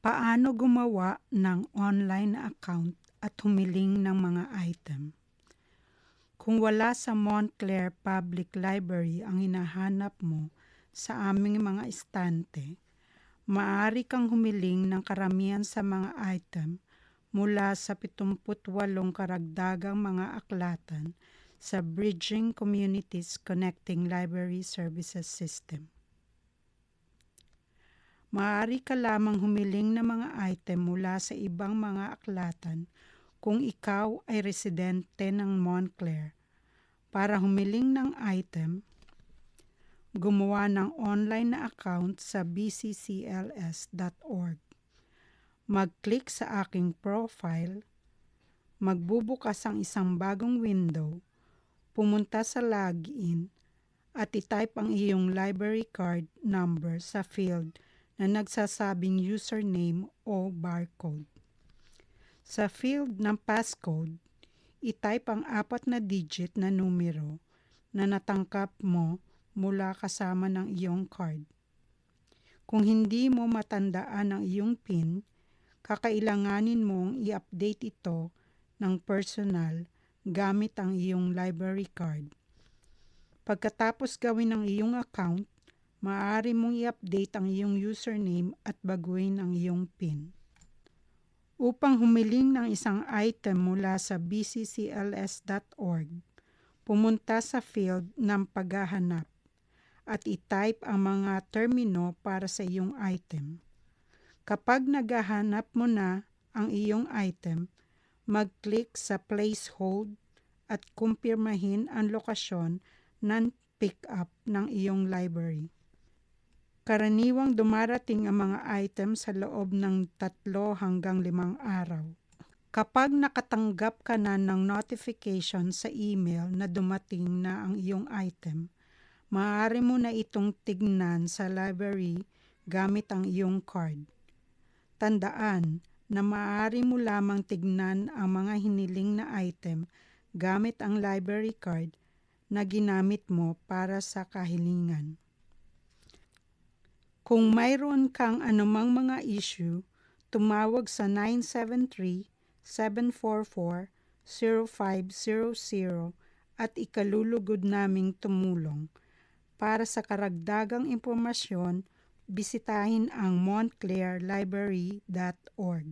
Paano gumawa ng online na account at humiling ng mga item? Kung wala sa Montclair Public Library ang hinahanap mo sa aming mga estante, maaari kang humiling ng karamihan sa mga item mula sa 78 karagdagang mga aklatan sa Bridging Communities Connecting Library Services System. Maaari ka lamang humiling ng mga item mula sa ibang mga aklatan kung ikaw ay residente ng Montclair. Para humiling ng item, gumawa ng online na account sa bccls.org. Mag-click sa aking profile, magbubukas ang isang bagong window, pumunta sa login at itype ang iyong library card number sa field na nagsasabing username o barcode. Sa field ng passcode, itype ang 4 na digit na numero na natangkap mo mula kasama ng iyong card. Kung hindi mo matandaan ang iyong PIN, kakailanganin mong i-update ito ng personal gamit ang iyong library card. Pagkatapos gawin ang iyong account, maaari mong i-update ang iyong username at baguhin ang iyong PIN. Upang humiling ng isang item mula sa bccls.org, pumunta sa field ng paghahanap at itype ang mga termino para sa iyong item. Kapag naghahanap mo na ang iyong item, mag-click sa place hold at kumpirmahin ang lokasyon ng pick-up ng iyong library. Karaniwang dumarating ang mga item sa loob ng 3 hanggang 5 araw. Kapag nakatanggap ka na ng notification sa email na dumating na ang iyong item, maaari mo na itong tignan sa library gamit ang iyong card. Tandaan na maaari mo lamang tignan ang mga hiniling na item gamit ang library card na ginamit mo para sa kahilingan. Kung mayroon kang anumang mga issue, tumawag sa 973-744-0500 at ikalulugod naming tumulong. Para sa karagdagang impormasyon, bisitahin ang montclairlibrary.org.